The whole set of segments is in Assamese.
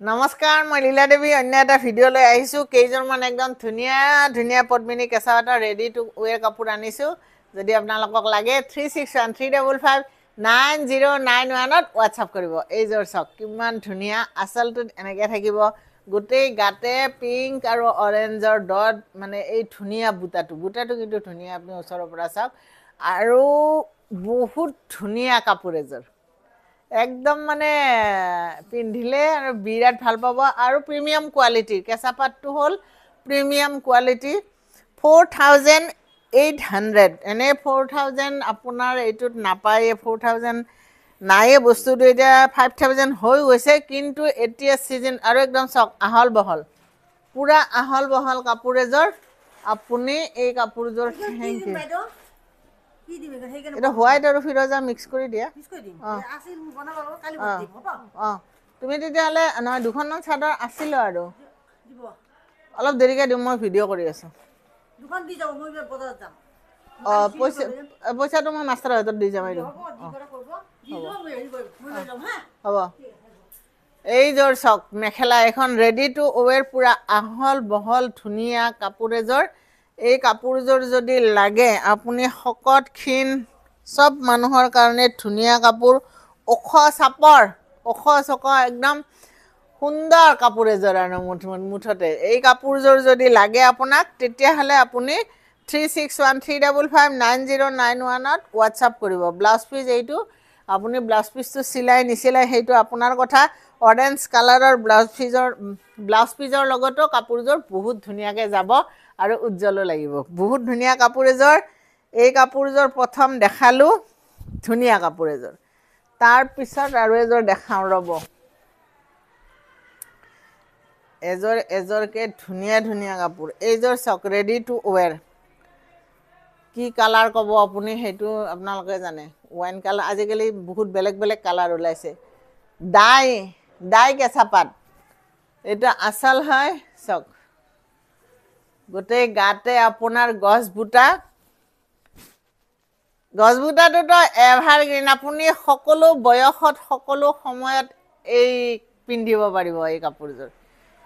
নমস্কাৰ মই লীলা দেৱী অন্য এটা ভিডিঅ' লৈ আহিছোঁ কেইজনমান একদম ধুনীয়া ধুনীয়া পদ্মিনী কেঁচা পাটৰ ৰেডি টু ৱেৰ কাপোৰ আনিছোঁ যদি আপোনালোকক লাগে 3613559091ত হোৱাটছআপ কৰিব এইযোৰ চাওক কিমান ধুনীয়া আচলটোত এনেকৈ থাকিব গোটেই গাতে পিংক আৰু অৰেঞ্জৰ ডট মানে এই ধুনীয়া বুটাটো কিন্তু ধুনীয়া আপুনি ওচৰৰ পৰা চাওক আৰু বহুত ধুনীয়া কাপোৰ এযোৰ একদম মানে পিন্ধিলে আৰু বিৰাট ভাল পাব আৰু প্ৰিমিয়াম কোৱালিটিৰ কেঁচা পাটটো হ'ল প্ৰিমিয়াম কোৱালিটি 4800 এনে 4000 আপোনাৰ এইটোত নাপায়ে 4000 নায়ে বস্তুটো এতিয়া 5000 হৈ গৈছে কিন্তু এতিয়া চিজন আৰু একদম চাওক আহল বহল পুৰা আহল বহল কাপোৰ এযোৰ আপুনি এই কাপোৰযোৰ থেংক ইউ এটা হোৱাইট আৰু ফিৰোজা মিক্স কৰি দিয়া অঁ তুমি তেতিয়াহ'লে নহয় দুখনমান চাদৰ আছিলোঁ আৰু অলপ দেৰিকৈ দিম মই ভিডিঅ' কৰি আছোঁ অঁ পইচাটো মই মাষ্টাৰৰ হাতত দি যাম হ'ব এইযোৰ চাওক মেখেলা এখন ৰেডি টু ৱেৰ পূৰা আহল বহল ধুনীয়া কাপোৰ এযোৰ এই কাপোৰযোৰ যদি লাগে আপুনি শকত ক্ষীণ চব মানুহৰ কাৰণে ধুনীয়া কাপোৰ ওখ চাপৰ ওখ চক একদম সুন্দৰ কাপোৰ এযোৰ আৰু মুঠতে এই কাপোৰযোৰ যদি লাগে আপোনাক তেতিয়াহ'লে আপুনি 3613559091ত হোৱাটছআপ কৰিব ব্লাউজ পিচ এইটো আপুনি ব্লাউজ পিচটো চিলাই নিচিলাই সেইটো আপোনাৰ কথা অৰেঞ্জ কালাৰৰ ব্লাউজ পিচৰ লগতো কাপোৰযোৰ বহুত ধুনীয়াকৈ যাব আৰু উজ্জ্বলো লাগিব বহুত ধুনীয়া কাপোৰ এযোৰ এই কাপোৰযোৰ প্ৰথম দেখালোঁ ধুনীয়া কাপোৰ এযোৰ তাৰপিছত আৰু এযোৰ দেখাওঁ ৰ'ব এযোৰকৈ ধুনীয়া ধুনীয়া কাপোৰ এইযোৰ চাওক ৰেডি টু ৱেৰ কি কালাৰ ক'ব আপুনি সেইটো আপোনালোকে জানে ৱাইন কালাৰ আজিকালি বহুত বেলেগ বেলেগ কালাৰ ওলাইছে ডাই কেঁচা পাত এইটো আচল হয় চাওক গোটেই গাতে আপোনাৰ গছবুটাটোতো এভাৰগ্ৰীণ আপুনি সকলো বয়সত সকলো সময়ত এই পিন্ধিব পাৰিব এই কাপোৰযোৰ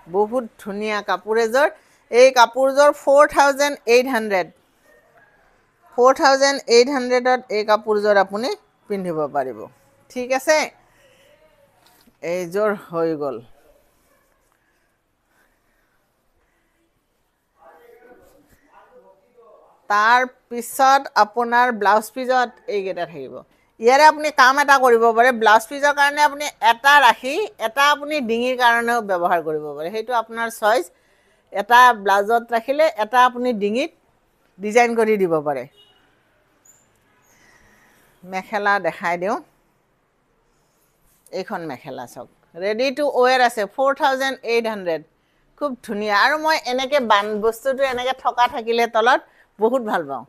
বহুত ধুনীয়া কাপোৰ এযোৰ এই কাপোৰযোৰ 4800ত এই কাপোৰযোৰ আপুনি পিন্ধিব পাৰিব ঠিক আছে এইযোৰ হৈ গ'ল তাৰপিছত আপোনাৰ ব্লাউজ পিচত এইকেইটা থাকিব ইয়াৰে আপুনি কাম এটা কৰিব পাৰে ব্লাউজ পিচৰ কাৰণে আপুনি এটা ৰাখি এটা আপুনি ডিঙিৰ কাৰণেও ব্যৱহাৰ কৰিব পাৰে সেইটো আপোনাৰ চইচ এটা ব্লাউজত ৰাখিলে এটা আপুনি ডিঙিত ডিজাইন কৰি দিব পাৰে মেখেলা দেখাই দিওঁ এইখন মেখেলা চাওক ৰেডি টু ৱেৰ আছে 4800 খুব ধুনীয়া আৰু মই এনেকৈ বস্তুটো এনেকৈ থকা থাকিলে তলত বহুত ভাল পাওঁ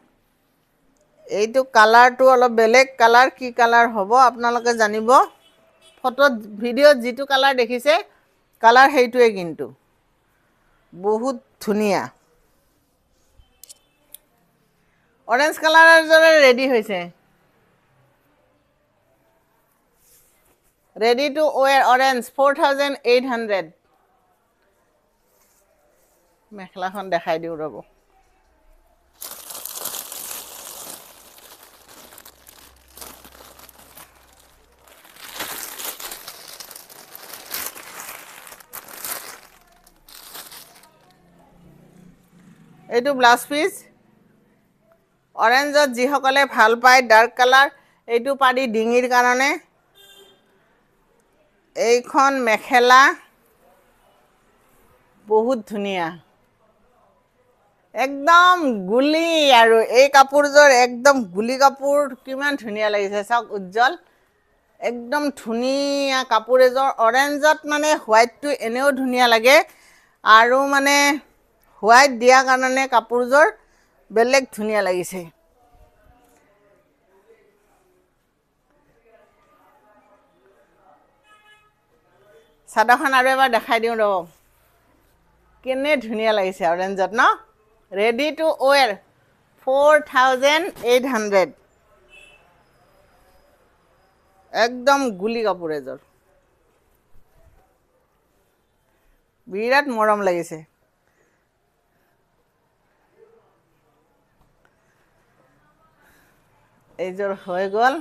এইটো কালাৰটো অলপ বেলেগ কালাৰ কি কালাৰ হ'ব আপোনালোকে জানিব ফটোত ভিডিঅ'ত যিটো কালাৰ দেখিছে কালাৰ সেইটোৱে কিন্তু বহুত ধুনীয়া অৰেঞ্জ কালাৰৰ দৰে ৰেডি হৈছে ৰেডি টু ৱেৰ অৰেঞ্জ 4800 মেখেলাখন দেখাই দিওঁ ৰ'ব এইটো ব্লাউজ পিচ অৰেঞ্জত যিসকলে ভাল পায় ডাৰ্ক কালাৰ এইটো পাৰি ডিঙিৰ কাৰণে এইখন মেখেলা বহুত ধুনীয়া একদম গুলি আৰু এই কাপোৰযোৰ একদম গুলি কাপোৰ কিমান ধুনীয়া লাগিছে চাওক উজ্জ্বল একদম ধুনীয়া কাপোৰ এযোৰ অৰেঞ্জত মানে হোৱাইটটো এনেও ধুনীয়া লাগে আৰু মানে হোৱাইট দিয়াৰ কাৰণে কাপোৰযোৰ বেলেগ ধুনীয়া লাগিছে চাদৰখন আৰু এবাৰ দেখাই দিওঁ ৰ'ব কেনে ধুনীয়া লাগিছে অৰেঞ্জত ন ৰেডি টু ৱেৰ 4800 একদম গুলি কাপোৰ এযোৰ বিৰাট মৰম লাগিছে এইযোৰ হৈ গ'ল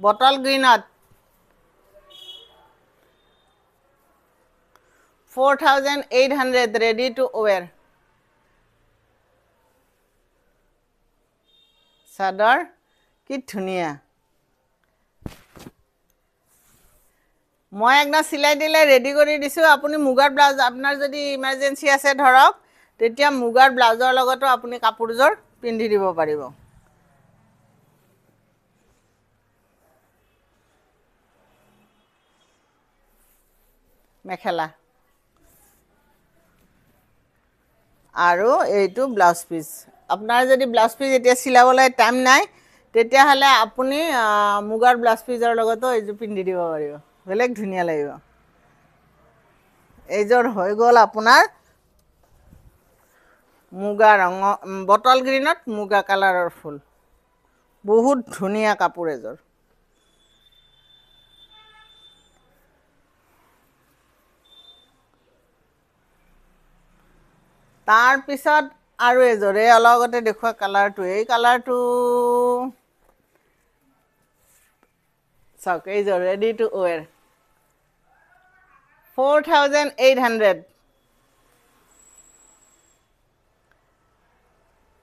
বটল গ্ৰীণত 4800 ready to wear চাদৰ কি ধুনীয়া মই একদম সিলাই দিলে ৰেডি কৰি দিছো আপুনি মুগাৰ ব্লাউজ আপোনাৰ যদি ইমাৰ্জেন্সি আছে ধৰক তেতিয়া মুগাৰ ব্লাউজৰ লগতো আপুনি কাপোৰজোৰ পিন্ধি দিব পাৰিব মেখেলা আৰু এইটো ব্লাউজ পিস আপোনাৰ যদি ব্লাউজ পিস এতিয়া সিলাবলৈ টাইম নাই তেতিয়া হলে আপুনি মুগাৰ ব্লাউজ পিসৰ লগতো এইটো পিন্ধি দিব পাৰিব বেলেগ ধুনীয়া লাগিব এইযোৰ হৈ গ'ল আপোনাৰ মুগা ৰঙ বটল গ্ৰীণত মুগা কালাৰৰ ফুল বহুত ধুনীয়া কাপোৰ এযোৰ তাৰ পিছত আৰু এযোৰ এই অলগতে দেখুৱা কালাৰটো এই কালাৰটো চাওক এইযোৰ ৰেডি টু ওৱেৰ 4800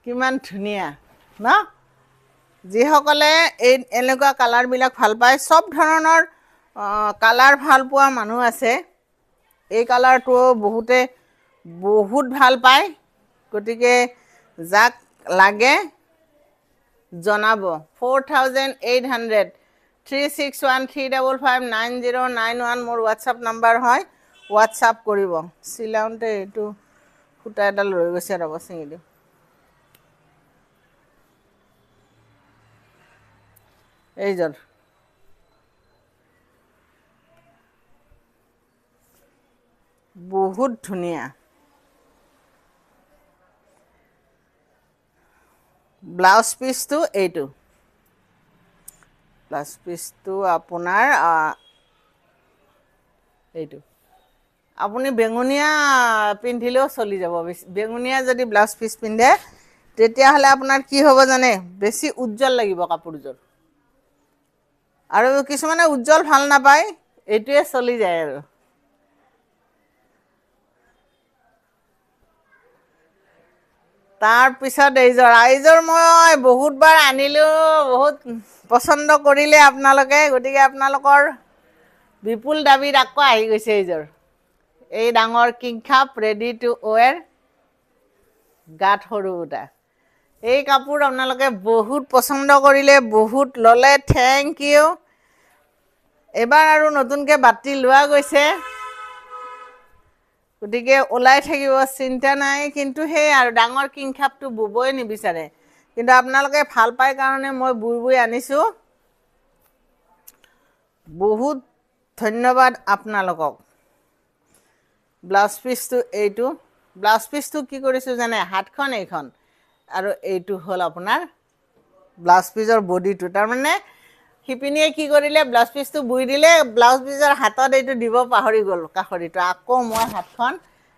কিমান ধুনীয়া ন যিসকলে এই এনেকুৱা কালাৰবিলাক ভাল পায় সব ধৰণৰ কালাৰ ভাল পোৱা মানুহ আছে এই কালাৰটো বহুতে বহুত ভাল পায় গতিকে যাক লাগে জনাব 4800 3613559091 মোৰ WhatsApp নাম্বাৰ হয় WhatsApp কৰিব সিলাউন্তে এটো ফুটা এডাল ৰৈ গৈছে ৰব চিঙি দিও এইযোৰ বহুত ধুনীয়া ব্লাউজ পিসটো এইটো ব্লাউজ পিসটো আপোনাৰ এইটো আপুনি বেঙুনিয়া পিন্ধিলেও চলি যাব বেঙুনিয়া যদি ব্লাউজ পিস পিন্ধে তেতিয়া হলে আপোনাৰ কি হ'ব জানে বেছি উজ্জ্বল লাগিব কাপোৰযোৰ আৰু কিছুমানে উজ্জ্বল ভাল নাপায় এইটোৱে চলি যায় আৰু তাৰ পিছত এইযোৰ মই বহুতবাৰ আনিলো বহুত পছন্দ কৰিলে আপোনালোকে গতিকে আপোনালোকৰ বিপুল দাবীত আকৌ আহি গৈছে এইযোৰ এই ডাঙৰ কিংখাপ ৰেডি টু ওৱেৰ গাত সৰু উটা এই কাপোৰ আপোনালোকে বহুত পছন্দ কৰিলে বহুত ললে থ্যাংক ইউ এবাৰ আৰু নতুনকে বাতি লোৱা গৈছে গতিকে ওলাই থাকিব চিন্তা নাই কিন্তু সেই আৰু ডাঙৰ কিংখাপটো বুবই নিবিচাৰে কিন্তু আপোনালোকে ভাল পাই কাৰণে মই বুই আনিছো বহুত ধন্যবাদ আপোনালোকক ব্লাউজ পিসটো এইটো ব্লাউজ পিসটো কি কৰিছো জানে হাতখন এইখন আৰু এইটো হল আপোনাৰ ব্লাউজ পিসৰ বডিটো তাৰ মানে হিপিনিয়ে কি কৰিলে ব্লাউজ পিসটো বুই দিলে ব্লাউজ পিসৰ হাতত এইটো দিব পাহৰি গল কাখৰিটো আকৌ মই হাতখন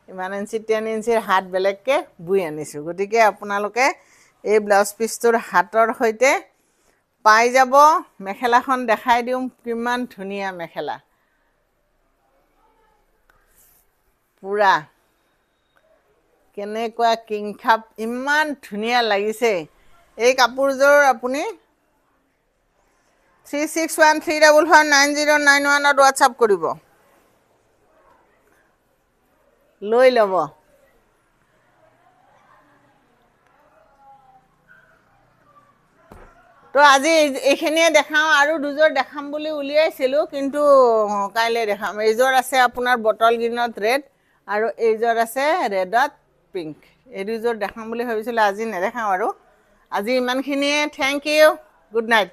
ইমান ইঞ্চি 10 ইঞ্চিৰ হাত বেলেগকে বুই আনিছো গতিকে আপোনালোকে এই ব্লাউজ পিসটোৰ হাতৰ হৈতে পাই যাব মেখেলাখন দেখাই দিম কিমান ধুনীয়া মেখেলা পুৰা কেনেকুৱা কিংখাপ ইমান ধুনীয়া লাগিছে এই কাপোৰযোৰ আপুনি 3613559091 ত WhatsApp কৰিব লৈ লব তো আজি এইখিনিয়ে দেখাও আৰু দুজোৰ দেখাম বুলি উলিয়াইছিলো কিন্তু কাইলে দেখাম এইজোৰ আছে আপোনাৰ বটল গ্ৰীণত ৰেড আৰু এইজোৰ আছে ৰেডত পিংক এই দুজোৰ দেখাম বুলি ভাবিছিলো আজি নেদেখাও আৰু আজি ইমানখিনিয়ে থ্যাংক ইউ গুড নাইট